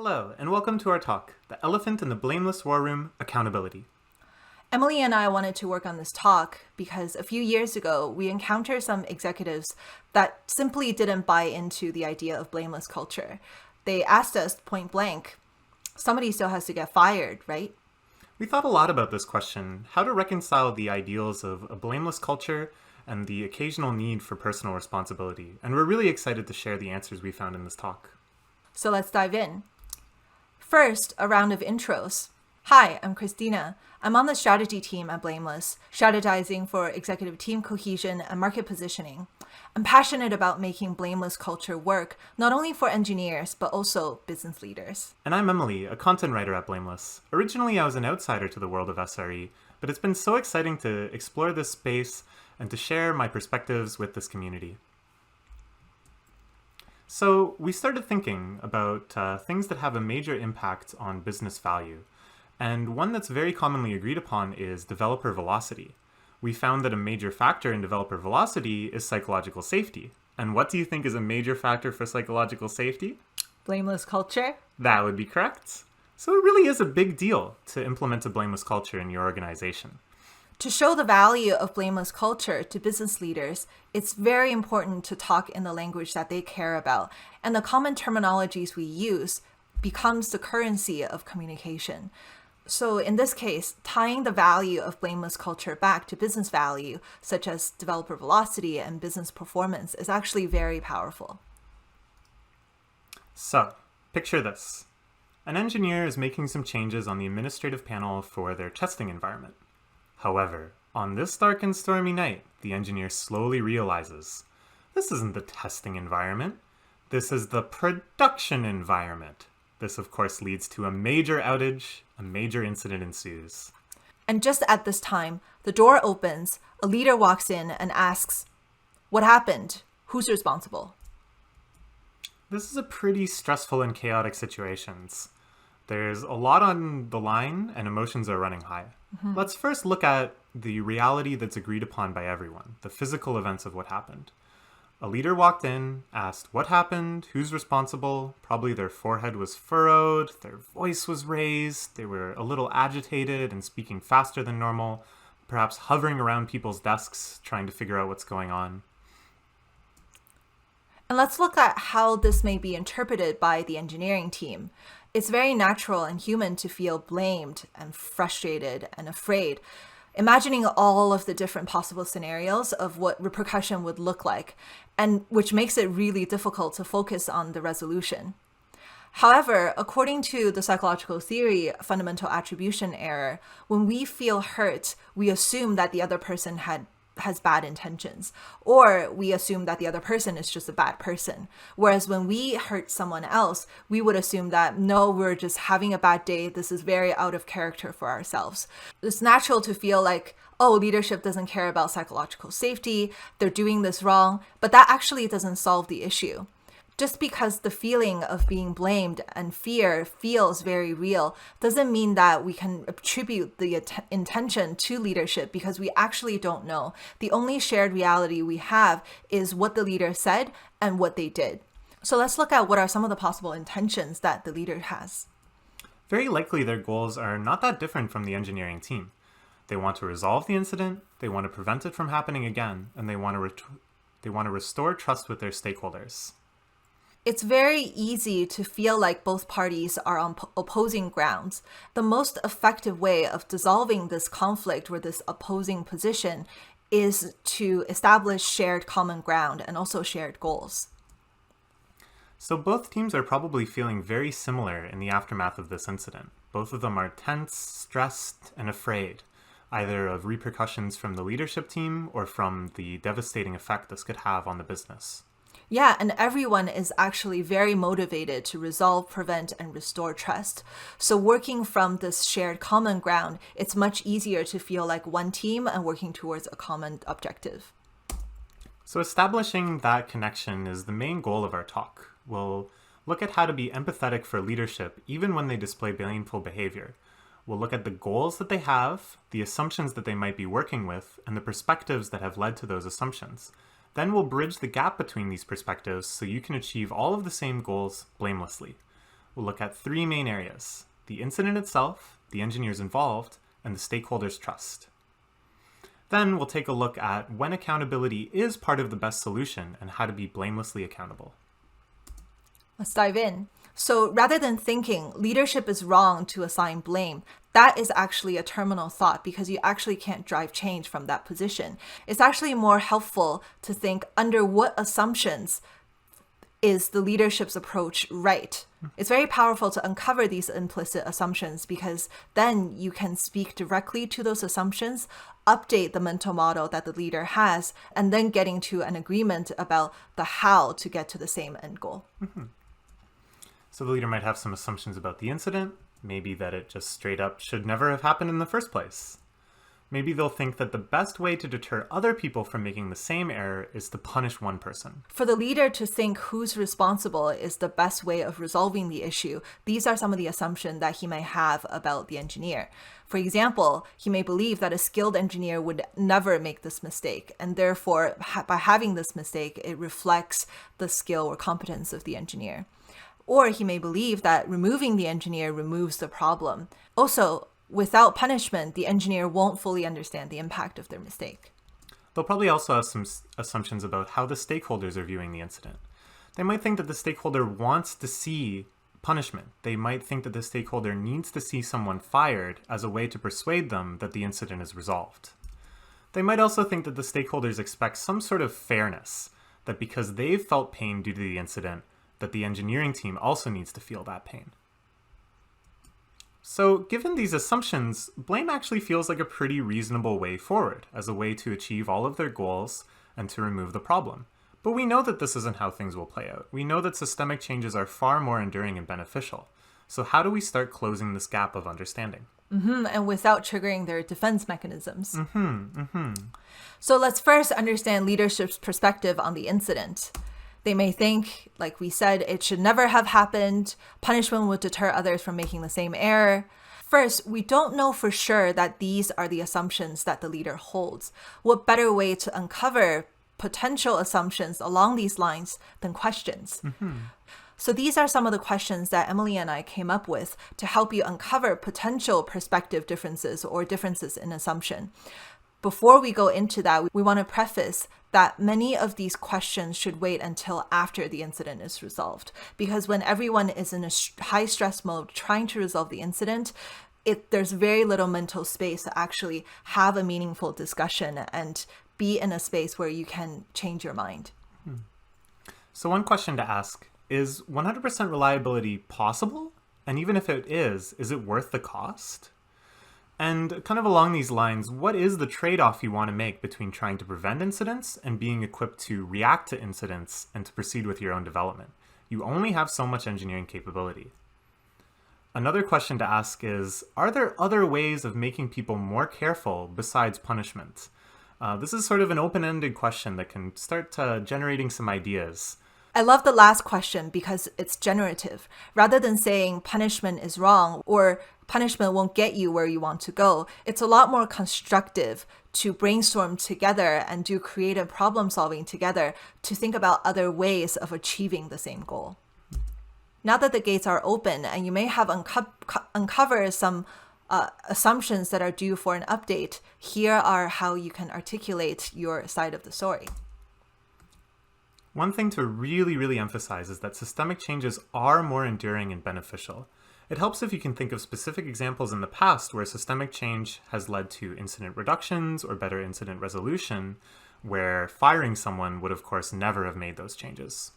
Hello, and welcome to our talk, The Elephant in the Blameless War Room, Accountability. Emily and I wanted to work on this talk because a few years ago, we encountered some executives that simply didn't buy into the idea of blameless culture. They asked us point blank, somebody still has to get fired, right? We thought a lot about this question, how to reconcile the ideals of a blameless culture and the occasional need for personal responsibility, and we're really excited to share the answers we found in this talk. So let's dive in. First, a round of intros. Hi, I'm Christina. I'm on the strategy team at Blameless, strategizing for executive team cohesion and market positioning. I'm passionate about making blameless culture work, not only for engineers, but also business leaders. And I'm Emily, a content writer at Blameless. Originally, I was an outsider to the world of SRE, but it's been so exciting to explore this space and to share my perspectives with this community. So we started thinking about things that have a major impact on business value. And one that's very commonly agreed upon is developer velocity. We found that a major factor in developer velocity is psychological safety. And what do you think is a major factor for psychological safety? Blameless culture? That would be correct. So it really is a big deal to implement a blameless culture in your organization. To show the value of blameless culture to business leaders, it's very important to talk in the language that they care about, and the common terminologies we use becomes the currency of communication. So in this case, tying the value of blameless culture back to business value, such as developer velocity and business performance, is actually very powerful. So, picture this. An engineer is making some changes on the administrative panel for their testing environment. However, on this dark and stormy night, the engineer slowly realizes, this isn't the testing environment. This is the production environment. This, of course, leads to a major outage. A major incident ensues. And just at this time, the door opens, a leader walks in and asks, what happened? Who's responsible? This is a pretty stressful and chaotic situation. There's a lot on the line and emotions are running high. Let's first look at the reality that's agreed upon by everyone, the physical events of what happened. A leader walked in, asked what happened, who's responsible. Probably their forehead was furrowed, their voice was raised, they were a little agitated and speaking faster than normal, perhaps hovering around people's desks trying to figure out what's going on. And let's look at how this may be interpreted by the engineering team. It's very natural and human to feel blamed and frustrated and afraid, imagining all of the different possible scenarios of what repercussion would look like, and which makes it really difficult to focus on the resolution. However, according to the psychological theory, fundamental attribution error, when we feel hurt, we assume that the other person has bad intentions, or we assume that the other person is just a bad person. Whereas when we hurt someone else, we would assume that, no, we're just having a bad day. This is very out of character for ourselves. It's natural to feel like, oh, leadership doesn't care about psychological safety. They're doing this wrong. But that actually doesn't solve the issue. Just because the feeling of being blamed and fear feels very real doesn't mean that we can attribute the intention to leadership, because we actually don't know. The only shared reality we have is what the leader said and what they did. So let's look at what are some of the possible intentions that the leader has. Very likely their goals are not that different from the engineering team. They want to resolve the incident, they want to prevent it from happening again, and they want to restore trust with their stakeholders. It's very easy to feel like both parties are on opposing grounds. The most effective way of dissolving this conflict or this opposing position is to establish shared common ground and also shared goals. So both teams are probably feeling very similar in the aftermath of this incident. Both of them are tense, stressed, and afraid, either of repercussions from the leadership team or from the devastating effect this could have on the business. Yeah, and everyone is actually very motivated to resolve, prevent, and restore trust. So working from this shared common ground, it's much easier to feel like one team and working towards a common objective. So establishing that connection is the main goal of our talk. We'll look at how to be empathetic for leadership even when they display blameful behavior. We'll look at the goals that they have, the assumptions that they might be working with, and the perspectives that have led to those assumptions. Then we'll bridge the gap between these perspectives so you can achieve all of the same goals blamelessly. we'll look at three main areas: the incident itself, the engineers involved, and the stakeholders' trust. Then we'll take a look at when accountability is part of the best solution and how to be blamelessly accountable. Let's dive in. So rather than thinking leadership is wrong to assign blame, that is actually a terminal thought because you actually can't drive change from that position. It's actually more helpful to think under what assumptions is the leadership's approach right. It's very powerful to uncover these implicit assumptions because then you can speak directly to those assumptions, update the mental model that the leader has, and then getting to an agreement about the how to get to the same end goal. So the leader might have some assumptions about the incident, maybe that it just straight up should never have happened in the first place. Maybe they'll think that the best way to deter other people from making the same error is to punish one person. For the leader to think who's responsible is the best way of resolving the issue, these are some of the assumptions that he may have about the engineer. For example, he may believe that a skilled engineer would never make this mistake, and therefore, by having this mistake, it reflects the skill or competence of the engineer. Or he may believe that removing the engineer removes the problem. Also, without punishment, the engineer won't fully understand the impact of their mistake. They'll probably also have some assumptions about how the stakeholders are viewing the incident. They might think that the stakeholder wants to see punishment. They might think that the stakeholder needs to see someone fired as a way to persuade them that the incident is resolved. They might also think that the stakeholders expect some sort of fairness, that because they've felt pain due to the incident, that the engineering team also needs to feel that pain. So, given these assumptions, blame actually feels like a pretty reasonable way forward as a way to achieve all of their goals and to remove the problem. But we know that this isn't how things will play out. We know that systemic changes are far more enduring and beneficial. So how do we start closing this gap of understanding? And without triggering their defense mechanisms. So let's first understand leadership's perspective on the incident. They may think, like we said, it should never have happened. Punishment would deter others from making the same error. First, we don't know for sure that these are the assumptions that the leader holds. What better way to uncover potential assumptions along these lines than questions? So these are some of the questions that Emily and I came up with to help you uncover potential perspective differences or differences in assumption. Before we go into that, we want to preface that many of these questions should wait until after the incident is resolved. Because when everyone is in a high stress mode trying to resolve the incident, there's very little mental space to actually have a meaningful discussion and be in a space where you can change your mind. So one question to ask, is 100% reliability possible? And even if it is it worth the cost? And kind of along these lines, what is the trade-off you want to make between trying to prevent incidents and being equipped to react to incidents and to proceed with your own development? You only have so much engineering capability. Another question to ask is, are there other ways of making people more careful besides punishment? This is sort of an open-ended question that can start generating some ideas. I love the last question because it's generative. Rather than saying punishment is wrong or punishment won't get you where you want to go, it's a lot more constructive to brainstorm together and do creative problem solving together to think about other ways of achieving the same goal. Now that the gates are open and you may have uncovered some assumptions that are due for an update, here are how you can articulate your side of the story. One thing to really emphasize is that systemic changes are more enduring and beneficial. It helps if you can think of specific examples in the past where systemic change has led to incident reductions or better incident resolution, where firing someone would, of course, never have made those changes.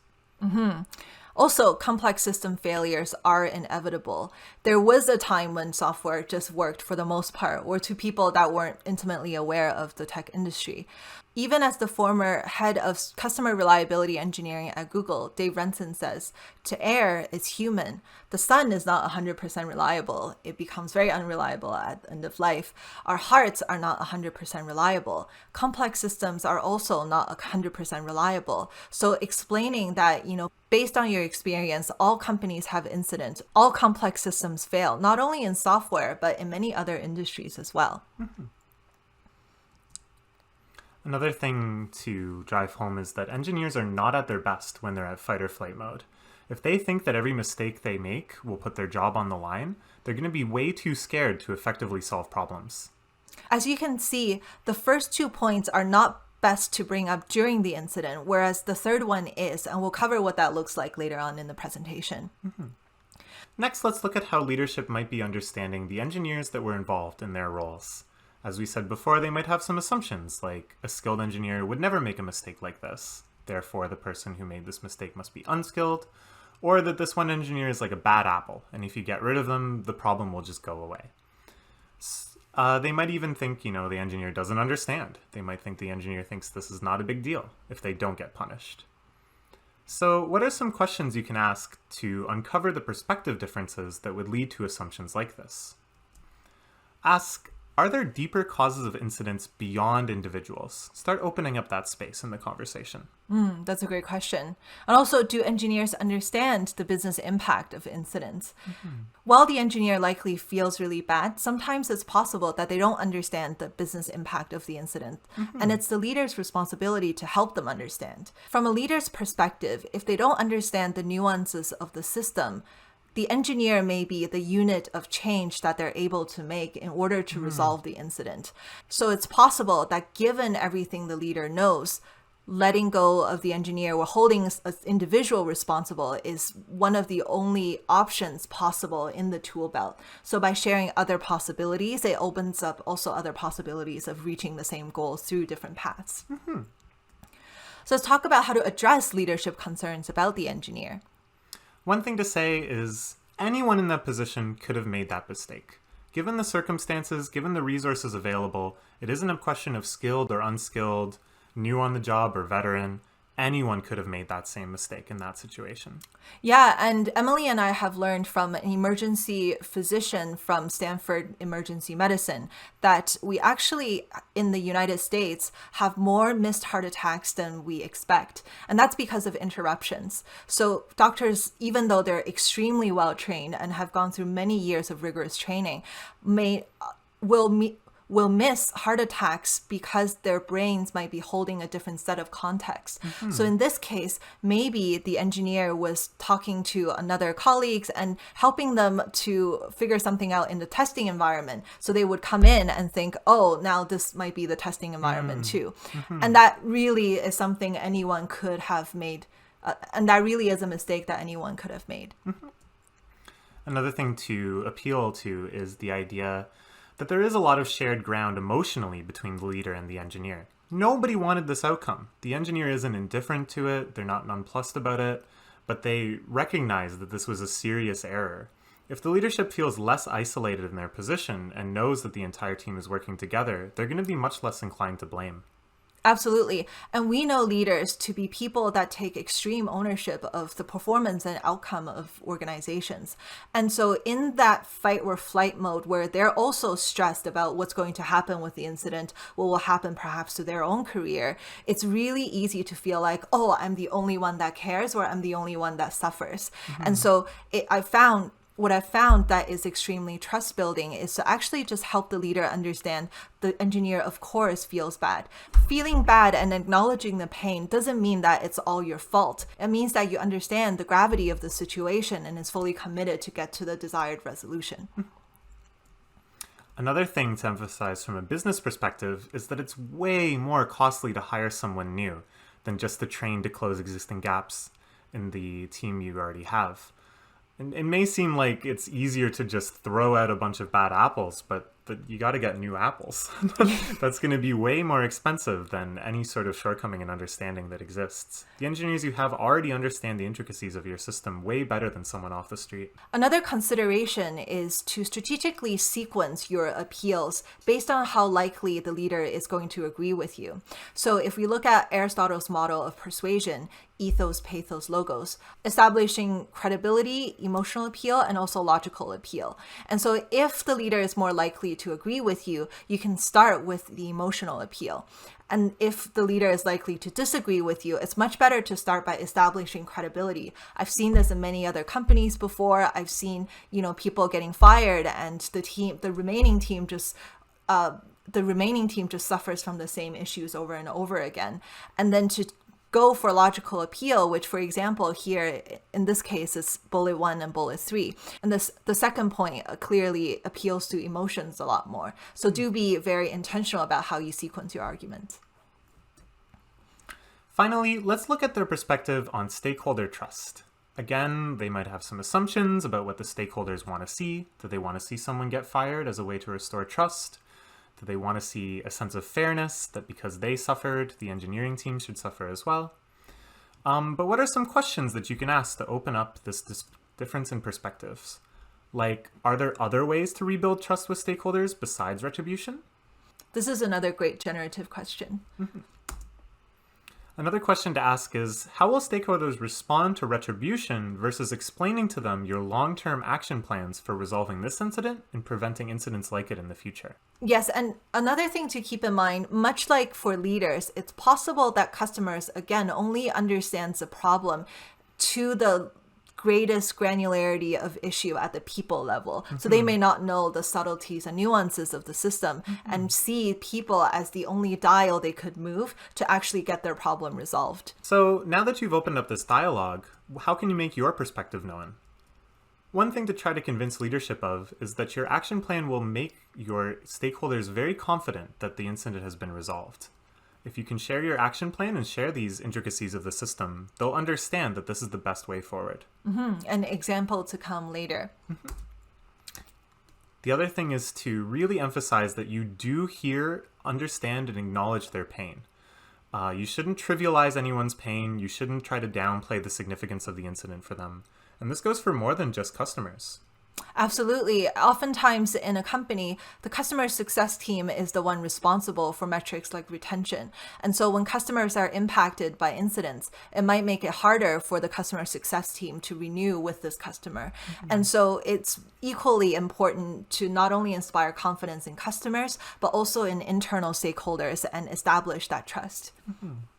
Also, complex system failures are inevitable. There was a time when software just worked for the most part, or to people that weren't intimately aware of the tech industry. Even as the former head of customer reliability engineering at Google, Dave Renson says, to err is human. The sun is not 100% reliable. It becomes very unreliable at the end of life. Our hearts are not 100% reliable. Complex systems are also not 100% reliable. So explaining that, based on your experience, all companies have incidents. All complex systems fail, not only in software, but in many other industries as well. Another thing to drive home is that engineers are not at their best when they're at fight or flight mode. If they think that every mistake they make will put their job on the line, they're going to be way too scared to effectively solve problems. As you can see, the first 2 points are not best to bring up during the incident, whereas the third one is, and we'll cover what that looks like later on in the presentation. Next, let's look at how leadership might be understanding the engineers that were involved in their roles. As we said before, they might have some assumptions, like a skilled engineer would never make a mistake like this. Therefore, the person who made this mistake must be unskilled, or that this one engineer is like a bad apple, and if you get rid of them, the problem will just go away. They might even think, the engineer doesn't understand. They might think the engineer thinks this is not a big deal if they don't get punished. So what are some questions you can ask to uncover the perspective differences that would lead to assumptions like this? Ask, are there deeper causes of incidents beyond individuals? Start opening up that space in the conversation. That's a great question. And also, do engineers understand the business impact of incidents? While the engineer likely feels really bad, sometimes it's possible that they don't understand the business impact of the incident. And it's the leader's responsibility to help them understand. From a leader's perspective, if they don't understand the nuances of the system, the engineer may be the unit of change that they're able to make in order to resolve the incident. So it's possible that given everything the leader knows, letting go of the engineer or holding an individual responsible is one of the only options possible in the tool belt. So by sharing other possibilities, it opens up also other possibilities of reaching the same goals through different paths. So let's talk about how to address leadership concerns about the engineer. One thing to say is anyone in that position could have made that mistake. Given the circumstances, given the resources available, it isn't a question of skilled or unskilled, new on the job or veteran. Anyone could have made that same mistake in that situation. Yeah, and Emily and I have learned from an emergency physician from Stanford Emergency Medicine that we actually, in the United States, have more missed heart attacks than we expect. And that's because of interruptions. So doctors, even though they're extremely well trained and have gone through many years of rigorous training, will miss heart attacks because their brains might be holding a different set of context. So in this case, maybe the engineer was talking to another colleagues and helping them to figure something out in the testing environment. So they would come in and think, oh, now this might be the testing environment too. And that really is something anyone could have made. And that really is a mistake that anyone could have made. Another thing to appeal to is the idea that there is a lot of shared ground emotionally between the leader and the engineer. Nobody wanted this outcome. The engineer isn't indifferent to it, they're not nonplussed about it, but they recognize that this was a serious error. If the leadership feels less isolated in their position and knows that the entire team is working together, they're going to be much less inclined to blame. Absolutely. And we know leaders to be people that take extreme ownership of the performance and outcome of organizations. And so in that fight or flight mode where they're also stressed about what's going to happen with the incident, what will happen perhaps to their own career, it's really easy to feel like, oh, I'm the only one that cares or I'm the only one that suffers. And so what I've found that is extremely trust building is to actually just help the leader understand the engineer, of course, feels bad. Feeling bad and acknowledging the pain doesn't mean that it's all your fault. It means that you understand the gravity of the situation and is fully committed to get to the desired resolution. Another thing to emphasize from a business perspective is that it's way more costly to hire someone new than just to train to close existing gaps in the team you already have. And it may seem like it's easier to just throw out a bunch of bad apples, but you got to get new apples. That's going to be way more expensive than any sort of shortcoming and understanding that exists. The engineers you have already understand the intricacies of your system way better than someone off the street. Another consideration is to strategically sequence your appeals based on how likely the leader is going to agree with you. So if we look at Aristotle's model of persuasion, ethos, pathos, logos, establishing credibility, emotional appeal, and also logical appeal. And so if the leader is more likely to agree with you, you can start with the emotional appeal. And if the leader is likely to disagree with you, it's much better to start by establishing credibility. I've seen this in many other companies before. I've seen, people getting fired and the remaining team just suffers from the same issues over and over again. And then to go for logical appeal, which, for example, here in this case is bullet 1 and bullet 3. And the second point clearly appeals to emotions a lot more. So do be very intentional about how you sequence your argument. Finally, let's look at their perspective on stakeholder trust. Again, they might have some assumptions about what the stakeholders want to see. Do they want to see someone get fired as a way to restore trust? Do they want to see a sense of fairness, that because they suffered, the engineering team should suffer as well? But what are some questions that you can ask to open up this difference in perspectives? Like, are there other ways to rebuild trust with stakeholders besides retribution? This is another great generative question. Another question to ask is, how will stakeholders respond to retribution versus explaining to them your long-term action plans for resolving this incident and preventing incidents like it in the future? Yes, and another thing to keep in mind, much like for leaders, it's possible that customers, again, only understands the problem to the greatest granularity of issue at the people level. So they may not know the subtleties and nuances of the system and see people as the only dial they could move to actually get their problem resolved. So now that you've opened up this dialogue, how can you make your perspective known? One thing to try to convince leadership of is that your action plan will make your stakeholders very confident that the incident has been resolved. If you can share your action plan and share these intricacies of the system, they'll understand that this is the best way forward. An example to come later. The other thing is to really emphasize that you do hear, understand, and acknowledge their pain. You shouldn't trivialize anyone's pain. You shouldn't try to downplay the significance of the incident for them. And this goes for more than just customers. Absolutely. Oftentimes in a company, the customer success team is the one responsible for metrics like retention. And so when customers are impacted by incidents, it might make it harder for the customer success team to renew with this customer. And so it's equally important to not only inspire confidence in customers, but also in internal stakeholders and establish that trust.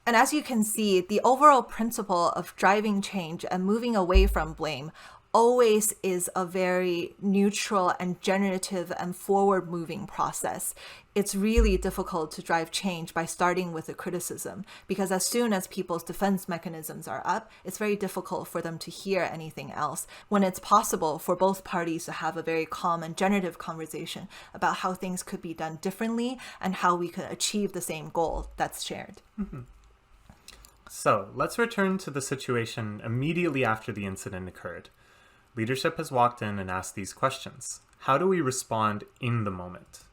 And as you can see, the overall principle of driving change and moving away from blame always is a very neutral and generative and forward-moving process. It's really difficult to drive change by starting with a criticism, because as soon as people's defense mechanisms are up, it's very difficult for them to hear anything else, when it's possible for both parties to have a very calm and generative conversation about how things could be done differently and how we could achieve the same goal that's shared. So let's return to the situation immediately after the incident occurred. Leadership has walked in and asked these questions. How do we respond in the moment?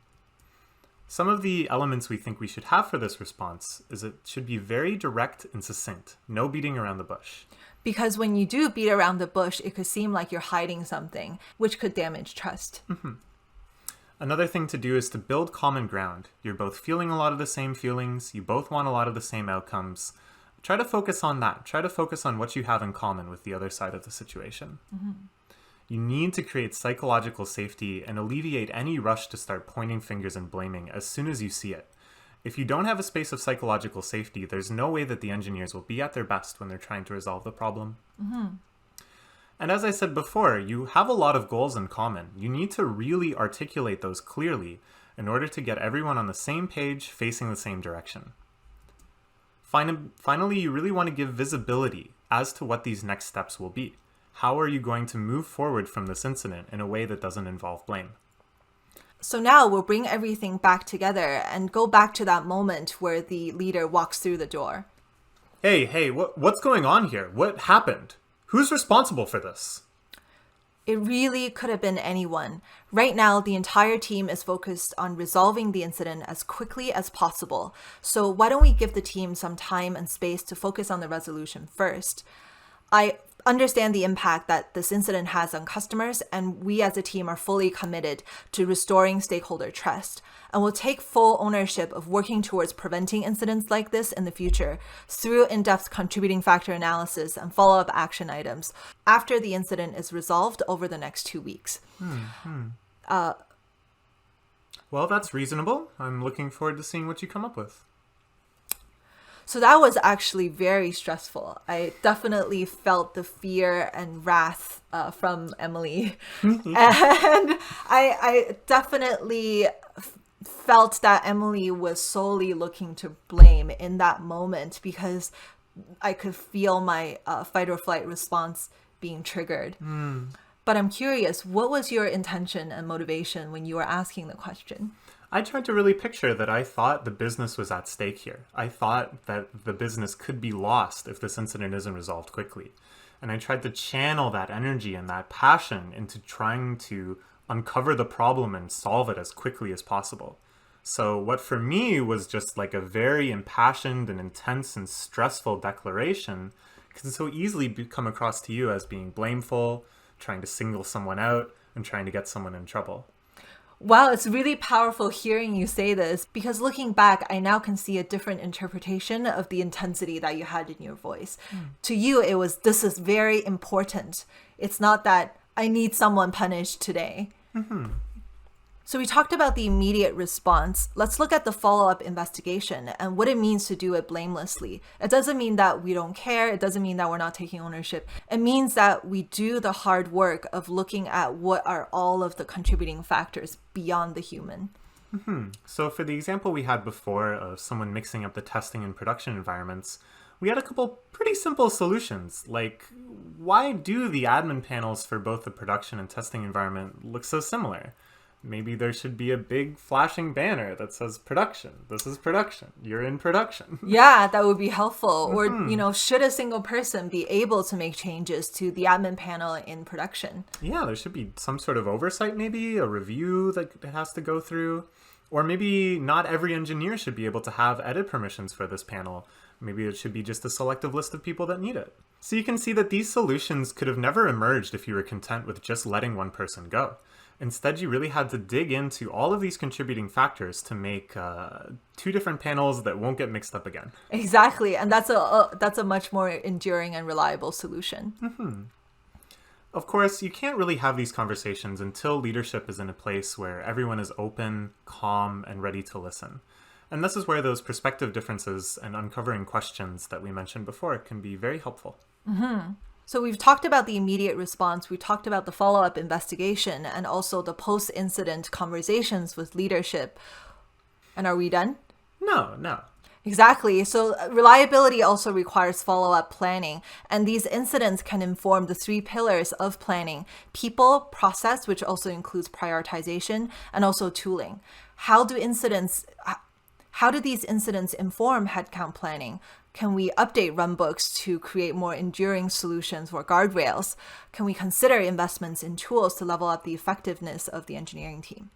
Some of the elements we think we should have for this response is it should be very direct and succinct, no beating around the bush. Because when you do beat around the bush, it could seem like you're hiding something, which could damage trust. Another thing to do is to build common ground. You're both feeling a lot of the same feelings, you both want a lot of the same outcomes. Try to focus on that. Try to focus on what you have in common with the other side of the situation. You need to create psychological safety and alleviate any rush to start pointing fingers and blaming as soon as you see it. If you don't have a space of psychological safety, there's no way that the engineers will be at their best when they're trying to resolve the problem. And as I said before, you have a lot of goals in common. You need to really articulate those clearly in order to get everyone on the same page facing the same direction. Finally, you really want to give visibility as to what these next steps will be. How are you going to move forward from this incident in a way that doesn't involve blame? So now we'll bring everything back together and go back to that moment where the leader walks through the door. Hey, what's going on here? What happened? Who's responsible for this? It really could have been anyone. Right now, the entire team is focused on resolving the incident as quickly as possible. So why don't we give the team some time and space to focus on the resolution first? I understand the impact that this incident has on customers, and we as a team are fully committed to restoring stakeholder trust. And we'll take full ownership of working towards preventing incidents like this in the future through in-depth contributing factor analysis and follow-up action items after the incident is resolved over the next 2 weeks. Well, that's reasonable. I'm looking forward to seeing what you come up with. So that was actually very stressful. I definitely felt the fear and wrath from Emily. And I definitely felt that Emily was solely looking to blame in that moment, because I could feel my fight or flight response being triggered. But I'm curious, what was your intention and motivation when you were asking the question? I tried to really picture that I thought the business was at stake here. I thought that the business could be lost if this incident isn't resolved quickly. And I tried to channel that energy and that passion into trying to uncover the problem and solve it as quickly as possible. So what for me was just like a very impassioned and intense and stressful declaration can so easily come across to you as being blameful, trying to single someone out, and trying to get someone in trouble. Wow, it's really powerful hearing you say this, because looking back, I now can see a different interpretation of the intensity that you had in your voice. To you, it was, this is very important. It's not that I need someone punished today. So we talked about the immediate response. Let's look at the follow-up investigation and what it means to do it blamelessly. It doesn't mean that we don't care. It doesn't mean that we're not taking ownership. It means that we do the hard work of looking at what are all of the contributing factors beyond the human. So for the example we had before of someone mixing up the testing and production environments, we had a couple pretty simple solutions, like why do the admin panels for both the production and testing environment look so similar? Maybe there should be a big flashing banner that says production. This is production. You're in production. Yeah, that would be helpful. Or, should a single person be able to make changes to the admin panel in production? Yeah, there should be some sort of oversight, maybe a review that it has to go through. Or maybe not every engineer should be able to have edit permissions for this panel. Maybe it should be just a selective list of people that need it. So you can see that these solutions could have never emerged if you were content with just letting one person go. Instead, you really had to dig into all of these contributing factors to make two different panels that won't get mixed up again. Exactly. And that's a much more enduring and reliable solution. Of course, you can't really have these conversations until leadership is in a place where everyone is open, calm, and ready to listen. And this is where those perspective differences and uncovering questions that we mentioned before can be very helpful. So we've talked about the immediate response, we talked about the follow-up investigation, and also the post-incident conversations with leadership. And are we done? No. Exactly. So reliability also requires follow-up planning. And these incidents can inform the 3 pillars of planning: people, process, which also includes prioritization, and also tooling. How do these incidents inform headcount planning? Can we update runbooks to create more enduring solutions or guardrails? Can we consider investments in tools to level up the effectiveness of the engineering team?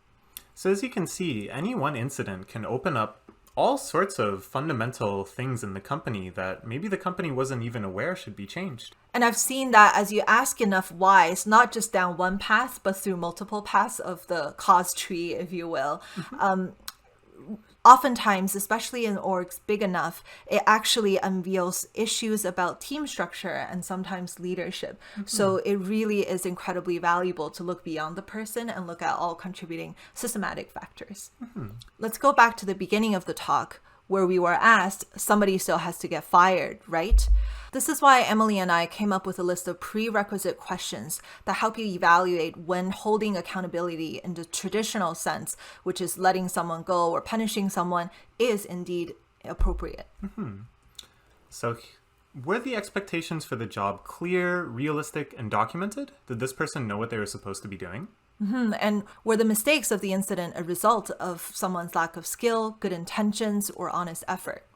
So as you can see, any one incident can open up all sorts of fundamental things in the company that maybe the company wasn't even aware should be changed. And I've seen that as you ask enough whys, not just down one path, but through multiple paths of the cause tree, if you will. Oftentimes, especially in orgs big enough, it actually unveils issues about team structure and sometimes leadership. So it really is incredibly valuable to look beyond the person and look at all contributing systematic factors. Let's go back to the beginning of the talk where we were asked, somebody still has to get fired, right? This is why Emily and I came up with a list of prerequisite questions that help you evaluate when holding accountability in the traditional sense, which is letting someone go or punishing someone, is indeed appropriate. So were the expectations for the job clear, realistic, and documented? Did this person know what they were supposed to be doing? And were the mistakes of the incident a result of someone's lack of skill, good intentions, or honest effort?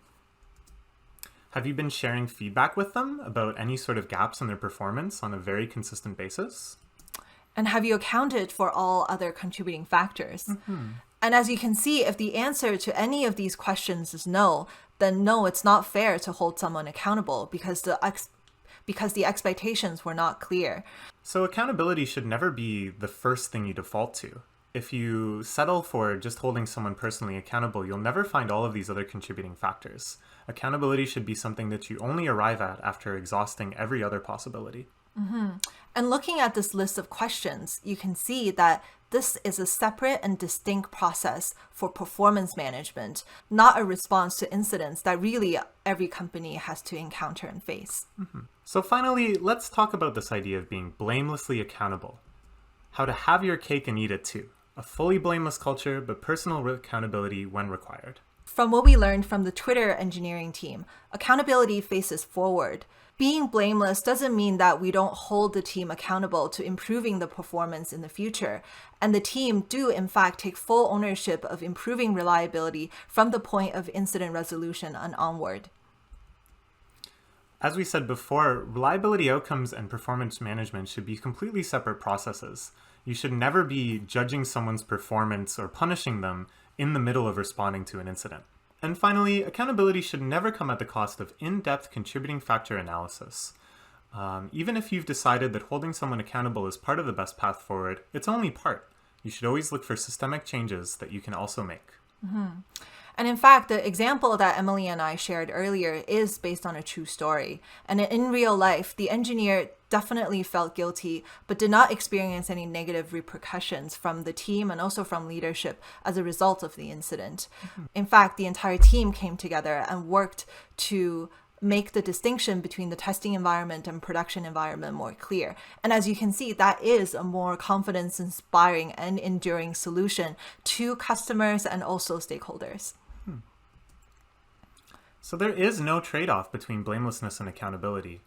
Have you been sharing feedback with them about any sort of gaps in their performance on a very consistent basis? And have you accounted for all other contributing factors? And as you can see, if the answer to any of these questions is no, then no, it's not fair to hold someone accountable because the expectations were not clear. So accountability should never be the first thing you default to. If you settle for just holding someone personally accountable, you'll never find all of these other contributing factors. Accountability should be something that you only arrive at after exhausting every other possibility. And looking at this list of questions, you can see that this is a separate and distinct process for performance management, not a response to incidents that really every company has to encounter and face. So finally, let's talk about this idea of being blamelessly accountable. How to have your cake and eat it too. A fully blameless culture, but personal accountability when required. From what we learned from the Twitter engineering team, accountability faces forward. Being blameless doesn't mean that we don't hold the team accountable to improving the performance in the future. And the team do, in fact, take full ownership of improving reliability from the point of incident resolution and onward. As we said before, reliability outcomes and performance management should be completely separate processes. You should never be judging someone's performance or punishing them in the middle of responding to an incident. And finally, accountability should never come at the cost of in-depth contributing factor analysis. Even if you've decided that holding someone accountable is part of the best path forward, it's only part. You should always look for systemic changes that you can also make. Mm-hmm. And in fact, the example that Emily and I shared earlier is based on a true story. And in real life, the engineer definitely felt guilty, but did not experience any negative repercussions from the team and also from leadership as a result of the incident. Mm-hmm. In fact, the entire team came together and worked to make the distinction between the testing environment and production environment more clear. And as you can see, that is a more confidence-inspiring and enduring solution to customers and also stakeholders. So there is no trade-off between blamelessness and accountability.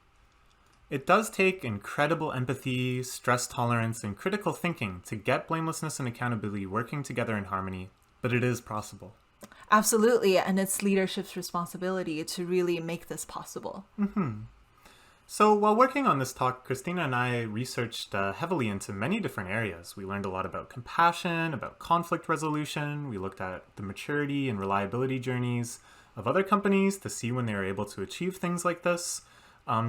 It does take incredible empathy, stress tolerance, and critical thinking to get blamelessness and accountability working together in harmony, but it is possible. Absolutely, and it's leadership's responsibility to really make this possible. Mm-hmm. So while working on this talk, Christina and I researched heavily into many different areas. We learned a lot about compassion, about conflict resolution. We looked at the maturity and reliability journeys of other companies to see when they were able to achieve things like this.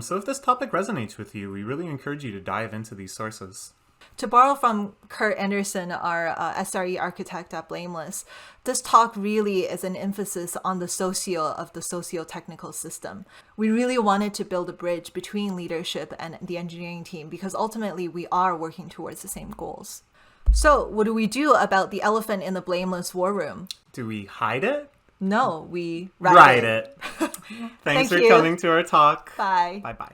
So if this topic resonates with you, we really encourage you to dive into these sources. To borrow from Kurt Anderson, our SRE architect at Blameless, this talk really is an emphasis on the socio of the socio-technical system. We really wanted to build a bridge between leadership and the engineering team because ultimately we are working towards the same goals. So what do we do about the elephant in the Blameless war room? Do we hide it? No, we ride it. Thanks Thank for you. coming to our talk. Bye. Bye-bye.